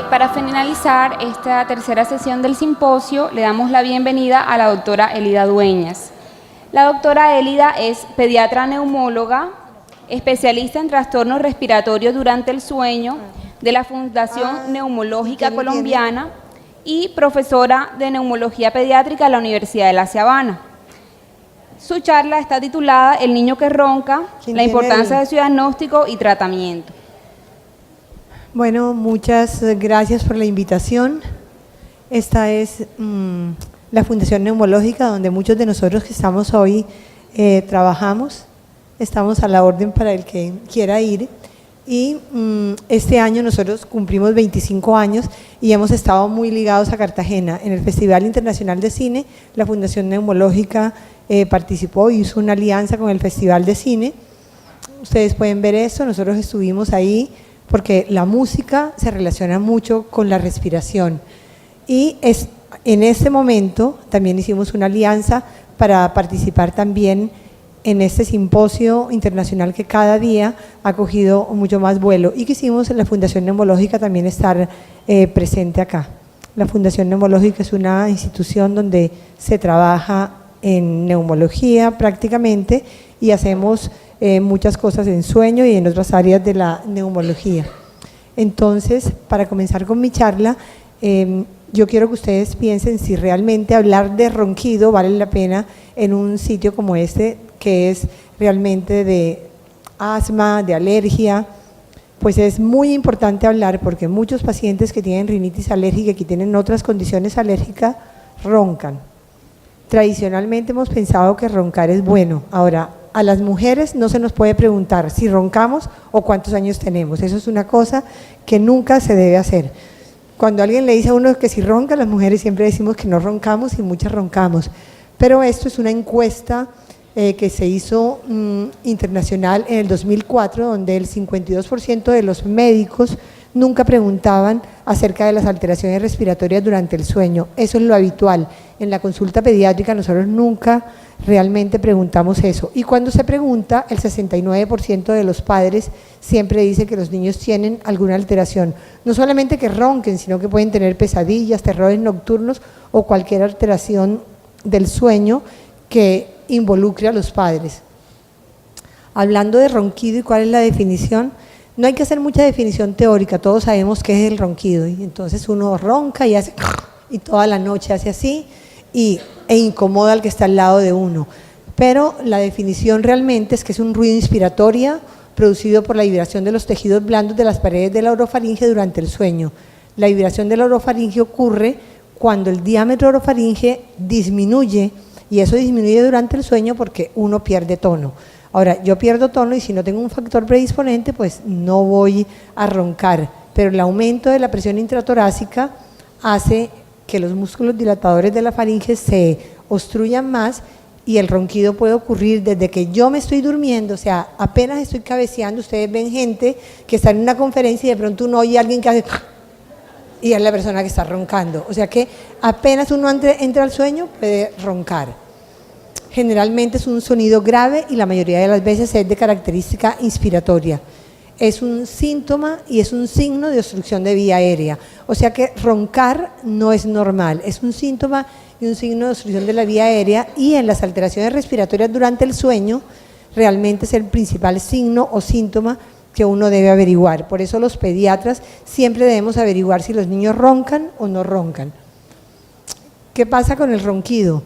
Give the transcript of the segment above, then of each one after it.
Para finalizar esta tercera sesión del simposio, le damos la bienvenida a la doctora Elida Dueñas. La doctora Elida es pediatra neumóloga, especialista en trastornos respiratorios durante el sueño de la Fundación Neumológica Colombiana y profesora de neumología pediátrica en la Universidad de La Sabana. Su charla está titulada El niño que ronca, la importancia de su diagnóstico y tratamiento. Bueno, muchas gracias por la invitación. Esta es la Fundación Neumológica, donde muchos de nosotros que estamos hoy trabajamos. Estamos a la orden para el que quiera ir. Y este año nosotros cumplimos 25 años y hemos estado muy ligados a Cartagena. En el Festival Internacional de Cine, la Fundación Neumológica participó y hizo una alianza con el Festival de Cine. Ustedes pueden ver eso, nosotros estuvimos ahí porque la música se relaciona mucho con la respiración. Y en este momento también hicimos una alianza para participar también en este simposio internacional que cada día ha cogido mucho más vuelo y quisimos en la Fundación Neumológica también estar presente acá. La Fundación Neumológica es una institución donde se trabaja en neumología prácticamente y hacemos muchas cosas en sueño y en otras áreas de la neumología. Entonces, para comenzar con mi charla, yo quiero que ustedes piensen si realmente hablar de ronquido vale la pena en un sitio como este, que es realmente de asma, de alergia. Pues es muy importante hablar porque muchos pacientes que tienen rinitis alérgica y que tienen otras condiciones alérgicas roncan. Tradicionalmente hemos pensado que roncar es bueno. Ahora, a las mujeres no se nos puede preguntar si roncamos o cuántos años tenemos. Eso es una cosa que nunca se debe hacer. Cuando alguien le dice a uno que si ronca, las mujeres siempre decimos que no roncamos y muchas roncamos. Pero esto es una encuesta que se hizo internacional en el 2004, donde el 52% de los médicos nunca preguntaban acerca de las alteraciones respiratorias durante el sueño. Eso es lo habitual. En la consulta pediátrica nosotros nunca realmente preguntamos eso. Y cuando se pregunta, el 69% de los padres siempre dice que los niños tienen alguna alteración. No solamente que ronquen, sino que pueden tener pesadillas, terrores nocturnos o cualquier alteración del sueño que involucre a los padres. Hablando de ronquido y cuál es la definición, no hay que hacer mucha definición teórica, todos sabemos qué es el ronquido, y entonces uno ronca y hace y toda la noche hace así e incomoda al que está al lado de uno, pero la definición realmente es que es un ruido inspiratorio producido por la vibración de los tejidos blandos de las paredes de la orofaringe durante el sueño. La vibración de la orofaringe ocurre cuando el diámetro orofaringe disminuye, y eso disminuye durante el sueño porque uno pierde tono. Ahora, yo pierdo tono y si no tengo un factor predisponente, pues no voy a roncar, pero el aumento de la presión intratorácica hace que los músculos dilatadores de la faringe se obstruyan más y el ronquido puede ocurrir desde que yo me estoy durmiendo, o sea, apenas estoy cabeceando. Ustedes ven gente que está en una conferencia y de pronto uno oye a alguien que hace y es la persona que está roncando, o sea que apenas uno entra al sueño puede roncar. Generalmente es un sonido grave y la mayoría de las veces es de característica inspiratoria. Es un síntoma y es un signo de obstrucción de vía aérea. O sea que roncar no es normal, es un síntoma y un signo de obstrucción de la vía aérea, y en las alteraciones respiratorias durante el sueño realmente es el principal signo o síntoma que uno debe averiguar. Por eso los pediatras siempre debemos averiguar si los niños roncan o no roncan. ¿Qué pasa con el ronquido?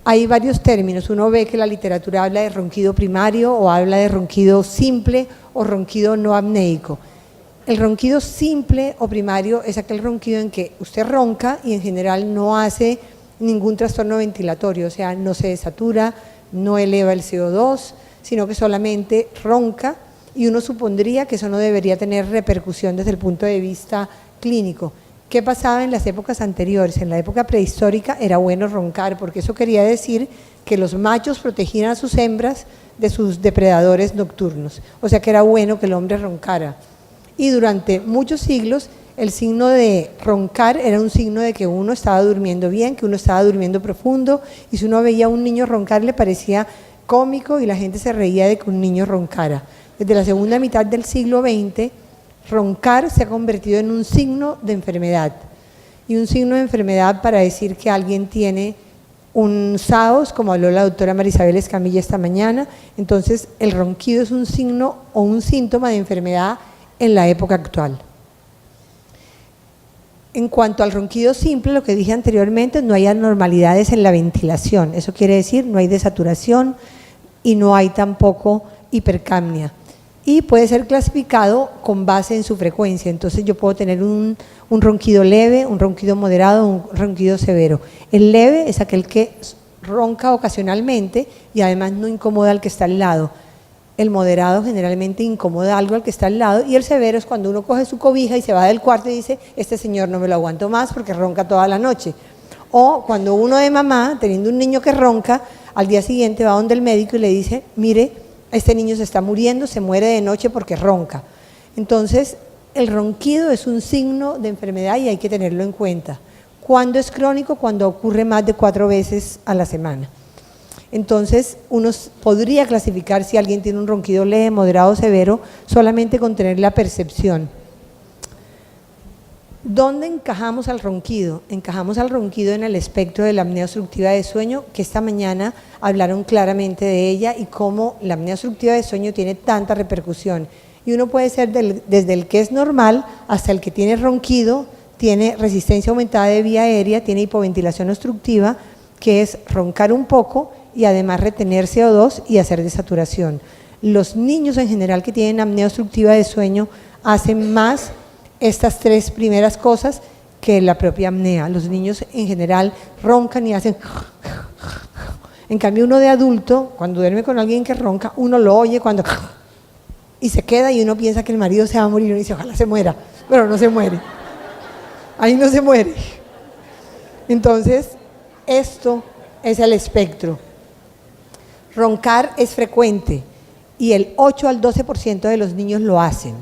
Hay varios términos. Uno ve que la literatura habla de ronquido primario o habla de ronquido simple o ronquido no apneico. El ronquido simple o primario es aquel ronquido en que usted ronca y en general no hace ningún trastorno ventilatorio, o sea, no se desatura, no eleva el CO2, sino que solamente ronca, y uno supondría que eso no debería tener repercusión desde el punto de vista clínico. ¿Qué pasaba en las épocas anteriores? En la época prehistórica era bueno roncar, porque eso quería decir que los machos protegían a sus hembras de sus depredadores nocturnos, o sea que era bueno que el hombre roncara. Y durante muchos siglos el signo de roncar era un signo de que uno estaba durmiendo bien, que uno estaba durmiendo profundo, y si uno veía a un niño roncar le parecía cómico y la gente se reía de que un niño roncara. Desde la segunda mitad del siglo XX roncar se ha convertido en un signo de enfermedad. Y un signo de enfermedad para decir que alguien tiene un SAOS, como habló la doctora Marisabel Escamilla esta mañana. Entonces, el ronquido es un signo o un síntoma de enfermedad en la época actual. En cuanto al ronquido simple, lo que dije anteriormente, no hay anormalidades en la ventilación. Eso quiere decir, no hay desaturación y no hay tampoco hipercapnia. Y puede ser clasificado con base en su frecuencia. Entonces yo puedo tener un ronquido leve, un ronquido moderado, un ronquido severo. El leve es aquel que ronca ocasionalmente y además no incomoda al que está al lado. El moderado generalmente incomoda algo al que está al lado, y el severo es cuando uno coge su cobija y se va del cuarto y dice, este señor no me lo aguanto más porque ronca toda la noche. O cuando uno de mamá, teniendo un niño que ronca, al día siguiente va donde el médico y le dice, mire, este niño se está muriendo, se muere de noche porque ronca. Entonces, el ronquido es un signo de enfermedad y hay que tenerlo en cuenta. ¿Cuándo es crónico? Cuando ocurre más de 4 veces a la semana. Entonces, uno podría clasificar si alguien tiene un ronquido leve, moderado o severo, solamente con tener la percepción. ¿Dónde encajamos al ronquido? Encajamos al ronquido en el espectro de la apnea obstructiva de sueño, que esta mañana hablaron claramente de ella y cómo la apnea obstructiva de sueño tiene tanta repercusión. Y uno puede ser desde el que es normal hasta el que tiene ronquido, tiene resistencia aumentada de vía aérea, tiene hipoventilación obstructiva, que es roncar un poco y además retener CO2 y hacer desaturación. Los niños en general que tienen apnea obstructiva de sueño hacen más estas 3 primeras cosas que la propia apnea. Los niños en general roncan y hacen... En cambio, uno de adulto, cuando duerme con alguien que ronca, uno lo oye cuando... y se queda y uno piensa que el marido se va a morir y uno dice, ojalá se muera, pero no se muere. Ahí no se muere. Entonces, esto es el espectro. Roncar es frecuente y el 8 al 12% de los niños lo hacen.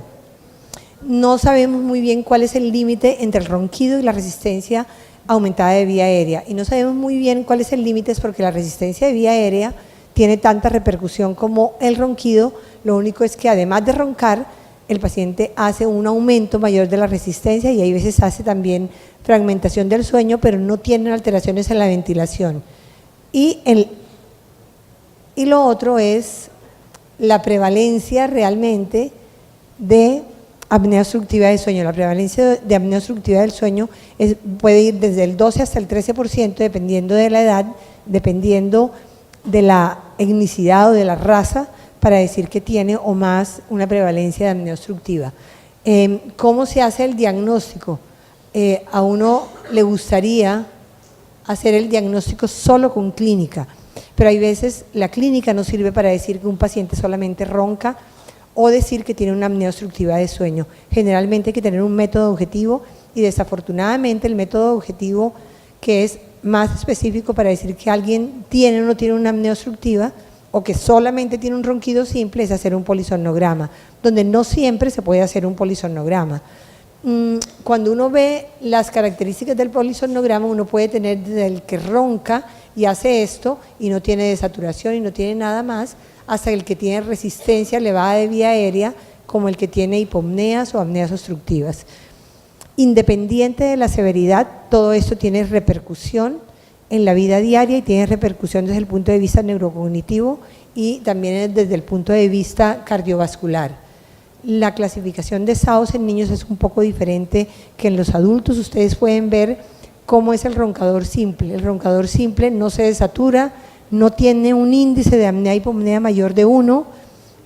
No sabemos muy bien cuál es el límite entre el ronquido y la resistencia aumentada de vía aérea, y no sabemos muy bien cuál es el límite porque la resistencia de vía aérea tiene tanta repercusión como el ronquido. Lo único es que además de roncar, el paciente hace un aumento mayor de la resistencia y hay veces hace también fragmentación del sueño, pero no tienen alteraciones en la ventilación. Y lo otro es la prevalencia realmente de apnea obstructiva del sueño. La prevalencia de apnea obstructiva del sueño puede ir desde el 12 hasta el 13%, dependiendo de la edad, dependiendo de la etnicidad o de la raza, para decir que tiene o más una prevalencia de apnea obstructiva. ¿Cómo se hace el diagnóstico? A uno le gustaría hacer el diagnóstico solo con clínica, pero hay veces la clínica no sirve para decir que un paciente solamente ronca o decir que tiene una apnea obstructiva de sueño. Generalmente hay que tener un método objetivo y desafortunadamente el método objetivo que es más específico para decir que alguien tiene o no tiene una apnea obstructiva o que solamente tiene un ronquido simple es hacer un polisomnograma, donde no siempre se puede hacer un polisomnograma. Cuando uno ve las características del polisomnograma, uno puede tener desde el que ronca y hace esto y no tiene desaturación y no tiene nada más, hasta el que tiene resistencia elevada de vía aérea, como el que tiene hipopneas o apneas obstructivas. Independiente de la severidad, todo esto tiene repercusión en la vida diaria y tiene repercusión desde el punto de vista neurocognitivo y también desde el punto de vista cardiovascular. La clasificación de SAOS en niños es un poco diferente que en los adultos. Ustedes pueden ver cómo es el roncador simple. El roncador simple no se desatura, no tiene un índice de apnea hipopnea mayor de 1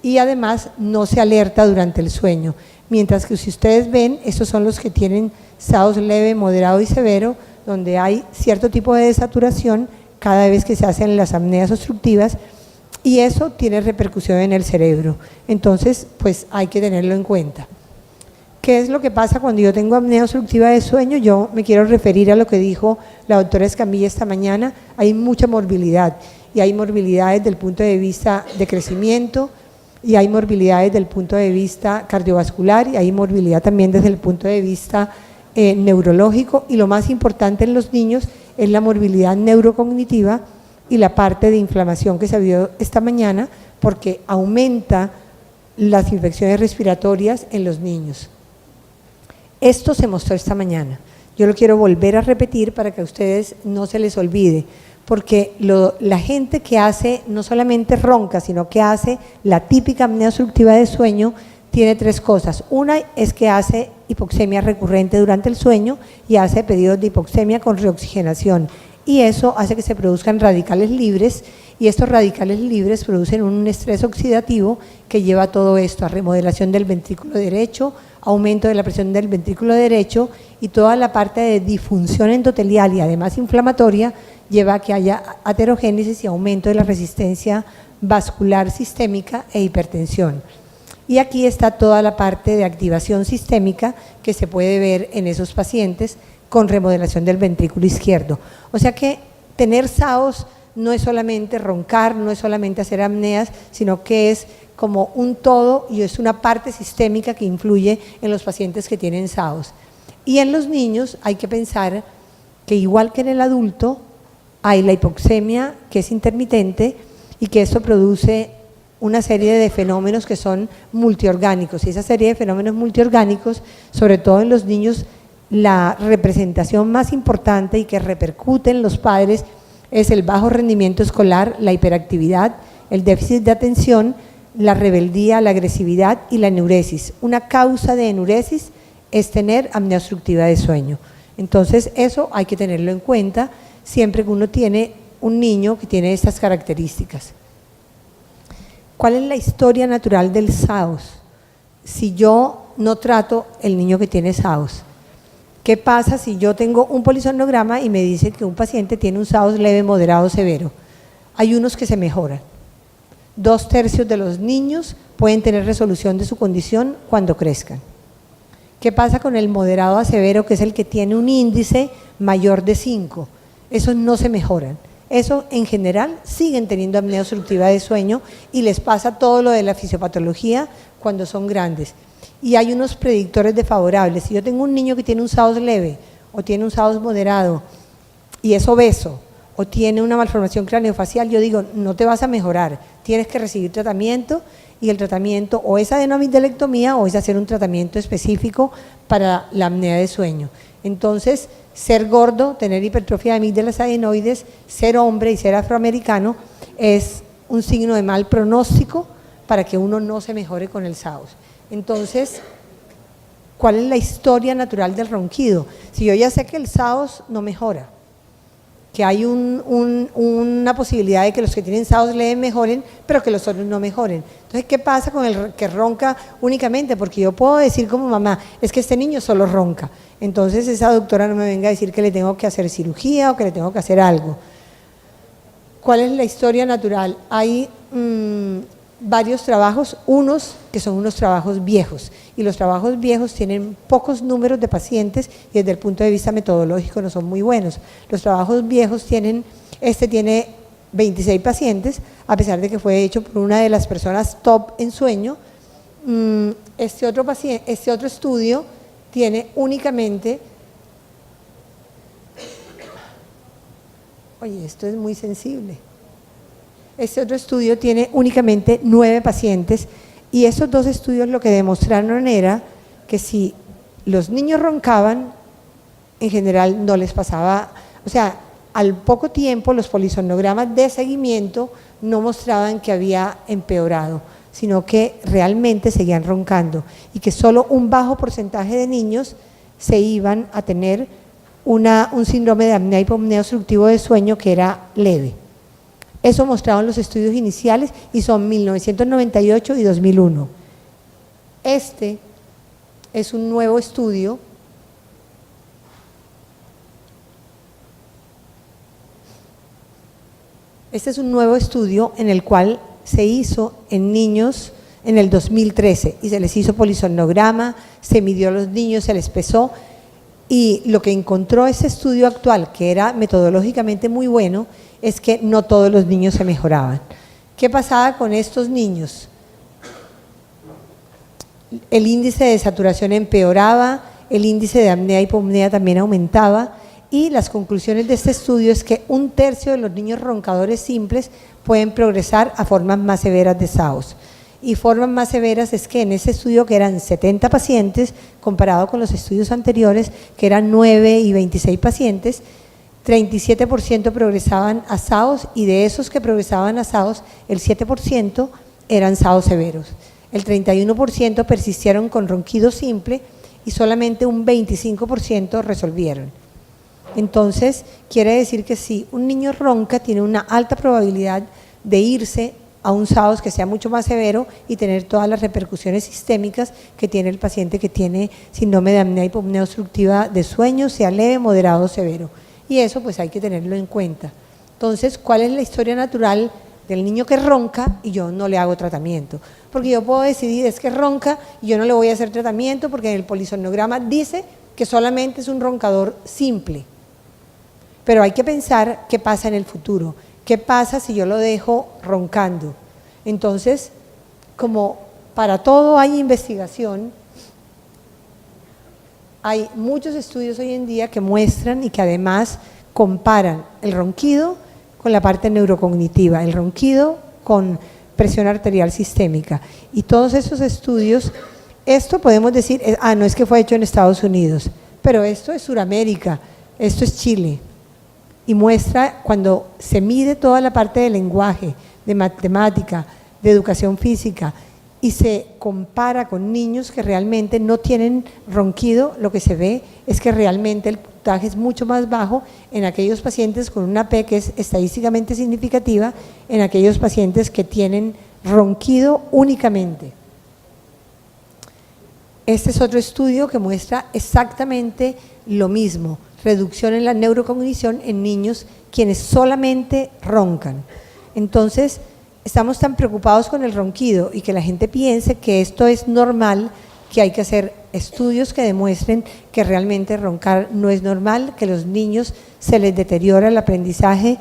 y además no se alerta durante el sueño. Mientras que si ustedes ven, estos son los que tienen SAOS leve, moderado y severo, donde hay cierto tipo de desaturación cada vez que se hacen las apneas obstructivas y eso tiene repercusión en el cerebro. Entonces, pues hay que tenerlo en cuenta. ¿Qué es lo que pasa cuando yo tengo apnea obstructiva de sueño? Yo me quiero referir a lo que dijo la doctora Escamilla esta mañana. Hay mucha morbilidad y hay morbilidad desde el punto de vista de crecimiento y hay morbilidad desde el punto de vista cardiovascular y hay morbilidad también desde el punto de vista neurológico, y lo más importante en los niños es la morbilidad neurocognitiva y la parte de inflamación que se vio esta mañana, porque aumenta las infecciones respiratorias en los niños. Esto se mostró esta mañana. Yo lo quiero volver a repetir para que a ustedes no se les olvide, porque la gente que hace, no solamente ronca, sino que hace la típica apnea obstructiva de sueño, tiene tres cosas. Una es que hace hipoxemia recurrente durante el sueño y hace periodos de hipoxemia con reoxigenación. Y eso hace que se produzcan radicales libres, y estos radicales libres producen un estrés oxidativo que lleva a todo esto, a remodelación del ventrículo derecho, aumento de la presión del ventrículo derecho, y toda la parte de disfunción endotelial y además inflamatoria lleva a que haya aterogénesis y aumento de la resistencia vascular sistémica e hipertensión. Y aquí está toda la parte de activación sistémica que se puede ver en esos pacientes con remodelación del ventrículo izquierdo. O sea que tener SAOS no es solamente roncar, no es solamente hacer apneas, sino que es como un todo y es una parte sistémica que influye en los pacientes que tienen SAOS. Y en los niños hay que pensar que igual que en el adulto hay la hipoxemia que es intermitente y que eso produce una serie de fenómenos que son multiorgánicos, y esa serie de fenómenos multiorgánicos, sobre todo en los niños, la representación más importante y que repercute en los padres es el bajo rendimiento escolar, la hiperactividad, el déficit de atención, la rebeldía, la agresividad y la enuresis. Una causa de enuresis es tener apnea obstructiva de sueño. Entonces eso hay que tenerlo en cuenta siempre que uno tiene un niño que tiene estas características. ¿Cuál es la historia natural del SAOS? Si yo no trato el niño que tiene SAOS, ¿qué pasa si yo tengo un polisomnograma y me dice que un paciente tiene un SAOS leve, moderado, severo? Hay unos que se mejoran. 2/3 de los niños pueden tener resolución de su condición cuando crezcan. ¿Qué pasa con el moderado a severo, que es el que tiene un índice mayor de 5? Esos no se mejoran. Eso en general siguen teniendo apnea obstructiva de sueño y les pasa todo lo de la fisiopatología cuando son grandes. Y hay unos predictores desfavorables. Si yo tengo un niño que tiene un SAOS leve o tiene un SAOS moderado y es obeso o tiene una malformación craneofacial, yo digo, no te vas a mejorar, tienes que recibir tratamiento, y el tratamiento o es adenoamidalectomía o es hacer un tratamiento específico para la apnea de sueño. Entonces, ser gordo, tener hipertrofia de amígdalas adenoides, ser hombre y ser afroamericano es un signo de mal pronóstico para que uno no se mejore con el SAOS. Entonces, ¿cuál es la historia natural del ronquido? Si yo ya sé que el SAOS no mejora, que hay una posibilidad de que los que tienen SAOS leve mejoren, pero que los otros no mejoren. Entonces, ¿qué pasa con el que ronca únicamente? Porque yo puedo decir como mamá, es que este niño solo ronca. Entonces, esa doctora no me venga a decir que le tengo que hacer cirugía o que le tengo que hacer algo. ¿Cuál es la historia natural? Hay varios trabajos, unos que son unos trabajos viejos, y los trabajos viejos tienen pocos números de pacientes y desde el punto de vista metodológico no son muy buenos. Los trabajos viejos tiene 26 pacientes, a pesar de que fue hecho por una de las personas top en sueño. Este otro estudio tiene únicamente, oye, esto es muy sensible. Este otro estudio tiene únicamente 9 pacientes, y esos dos estudios lo que demostraron era que si los niños roncaban, en general no les pasaba, o sea, al poco tiempo los polisomnogramas de seguimiento no mostraban que había empeorado, sino que realmente seguían roncando, y que solo un bajo porcentaje de niños se iban a tener un síndrome de apnea hipopnea obstructivo de sueño que era leve. Eso mostraban los estudios iniciales y son 1998 y 2001. Este es un nuevo estudio en el cual se hizo en niños en el 2013 y se les hizo polisomnograma, se midió a los niños, se les pesó, y lo que encontró ese estudio actual, que era metodológicamente muy bueno, es que no todos los niños se mejoraban. ¿Qué pasaba con estos niños? El índice de saturación empeoraba, el índice de apnea y hipopnea también aumentaba, y las conclusiones de este estudio es que 1/3 de los niños roncadores simples pueden progresar a formas más severas de SAOS. y formas más severas es que en ese estudio, que eran 70 pacientes, comparado con los estudios anteriores, que eran 9 y 26 pacientes, 37% progresaban a SAOS, y de esos que progresaban a SAOS, el 7% eran SAOS severos. El 31% persistieron con ronquido simple y solamente un 25% resolvieron. Entonces, quiere decir que si un niño ronca, tiene una alta probabilidad de irse a un SAOS que sea mucho más severo y tener todas las repercusiones sistémicas que tiene el paciente que tiene síndrome de apnea y hipopnea obstructiva de sueño, sea leve, moderado o severo. Y eso pues hay que tenerlo en cuenta. Entonces, ¿cuál es la historia natural del niño que ronca y yo no le hago tratamiento? Porque yo puedo decidir, es que ronca y yo no le voy a hacer tratamiento porque en el polisomnograma dice que solamente es un roncador simple. Pero hay que pensar qué pasa en el futuro. ¿Qué pasa si yo lo dejo roncando? Entonces, como para todo hay investigación, hay muchos estudios hoy en día que muestran y que además comparan el ronquido con la parte neurocognitiva, el ronquido con presión arterial sistémica. Y todos esos estudios, esto podemos decir, no es que fue hecho en Estados Unidos, pero esto es Sudamérica, esto es Chile. Y muestra cuando se mide toda la parte de lenguaje, de matemática, de educación física y se compara con niños que realmente no tienen ronquido, lo que se ve es que realmente el puntaje es mucho más bajo en aquellos pacientes con una P que es estadísticamente significativa, en aquellos pacientes que tienen ronquido únicamente. Este es otro estudio que muestra exactamente lo mismo, reducción en la neurocognición en niños quienes solamente roncan. Entonces, estamos tan preocupados con el ronquido y que la gente piense que esto es normal, que hay que hacer estudios que demuestren que realmente roncar no es normal, que a los niños se les deteriora el aprendizaje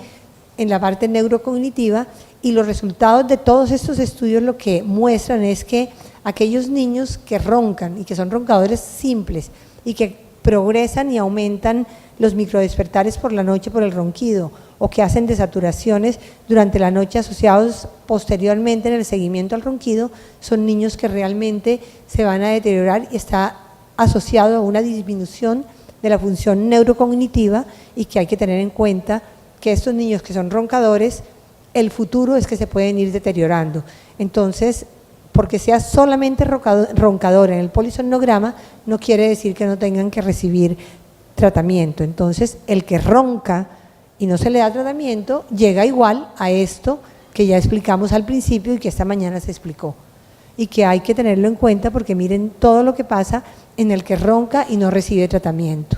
en la parte neurocognitiva, y los resultados de todos estos estudios lo que muestran es que aquellos niños que roncan y que son roncadores simples y que progresan y aumentan los microdespertares por la noche por el ronquido o que hacen desaturaciones durante la noche asociados posteriormente en el seguimiento al ronquido, son niños que realmente se van a deteriorar y está asociado a una disminución de la función neurocognitiva, y que hay que tener en cuenta que estos niños que son roncadores, el futuro es que se pueden ir deteriorando. Entonces, porque sea solamente roncador en el polisomnograma, no quiere decir que no tengan que recibir tratamiento. Entonces, el que ronca y no se le da tratamiento, llega igual a esto que ya explicamos al principio y que esta mañana se explicó. Y que hay que tenerlo en cuenta porque miren todo lo que pasa en el que ronca y no recibe tratamiento.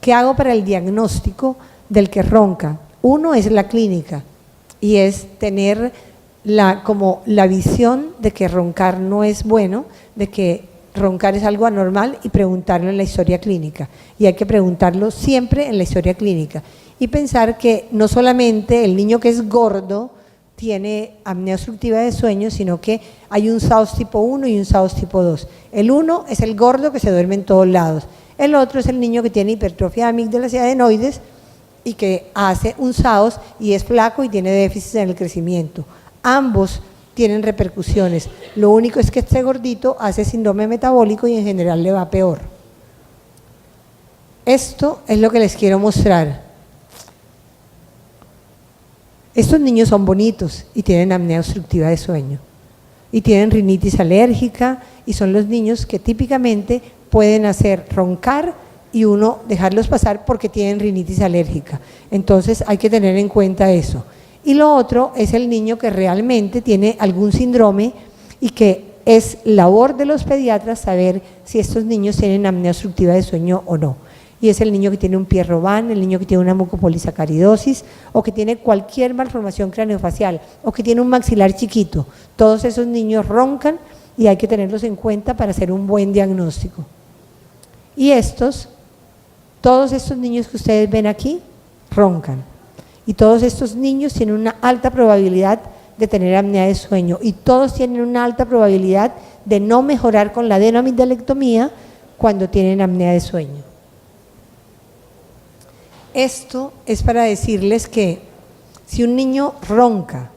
¿Qué hago para el diagnóstico del que ronca? Uno es la clínica y es tener como la visión de que roncar no es bueno, de que roncar es algo anormal, y preguntarlo en la historia clínica. Y hay que preguntarlo siempre en la historia clínica. Y pensar que no solamente el niño que es gordo tiene apnea obstructiva de sueño, sino que hay un SAOS tipo 1 y un SAOS tipo 2. El 1 es el gordo que se duerme en todos lados. El otro es el niño que tiene hipertrofia de amígdalas y adenoides y que hace un SAOS y es flaco y tiene déficit en el crecimiento. Ambos tienen repercusiones. Lo único es que este gordito hace síndrome metabólico y en general le va peor. Esto es lo que les quiero mostrar. Estos niños son bonitos y tienen apnea obstructiva de sueño y tienen rinitis alérgica, y son los niños que típicamente pueden hacer roncar y uno dejarlos pasar porque tienen rinitis alérgica. Entonces hay que tener en cuenta eso. Y lo otro es el niño que realmente tiene algún síndrome y que es labor de los pediatras saber si estos niños tienen apnea obstructiva de sueño o no. Y es el niño que tiene un Pierre-Robin, el niño que tiene una mucopolisacaridosis o que tiene cualquier malformación craneofacial o que tiene un maxilar chiquito. Todos esos niños roncan y hay que tenerlos en cuenta para hacer un buen diagnóstico. Y todos estos niños que ustedes ven aquí, roncan. Y todos estos niños tienen una alta probabilidad de tener apnea de sueño y todos tienen una alta probabilidad de no mejorar con la adenoamidalectomía cuando tienen apnea de sueño. Esto es para decirles que si un niño ronca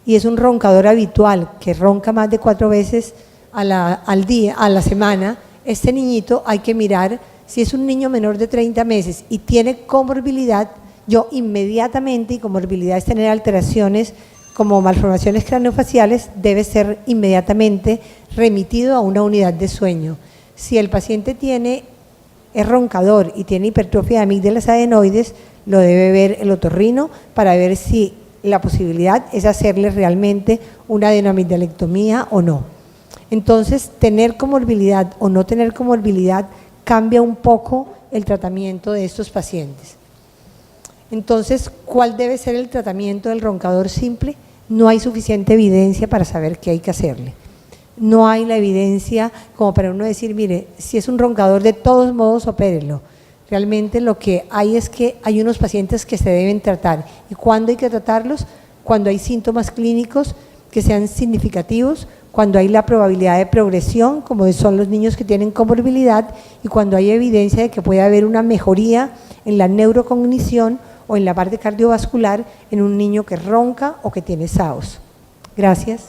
y es un roncador habitual, que ronca más de 4 veces al día, a la semana, este niñito hay que mirar si es un niño menor de 30 meses y tiene comorbilidad. Yo inmediatamente, y comorbilidad es tener alteraciones como malformaciones craneofaciales, debe ser inmediatamente remitido a una unidad de sueño. Si el paciente es roncador y tiene hipertrofia de amígdalas adenoides, lo debe ver el otorrino para ver si la posibilidad es hacerle realmente una adenoamigdalectomía o no. Entonces, tener comorbilidad o no tener comorbilidad cambia un poco el tratamiento de estos pacientes. Entonces, ¿cuál debe ser el tratamiento del roncador simple? No hay suficiente evidencia para saber qué hay que hacerle. No hay la evidencia como para uno decir, mire, si es un roncador, de todos modos, opérelo. Realmente lo que hay es que hay unos pacientes que se deben tratar. ¿Y cuándo hay que tratarlos? Cuando hay síntomas clínicos que sean significativos, cuando hay la probabilidad de progresión, como son los niños que tienen comorbilidad, y cuando hay evidencia de que puede haber una mejoría en la neurocognición o en la parte cardiovascular en un niño que ronca o que tiene SAOS. Gracias.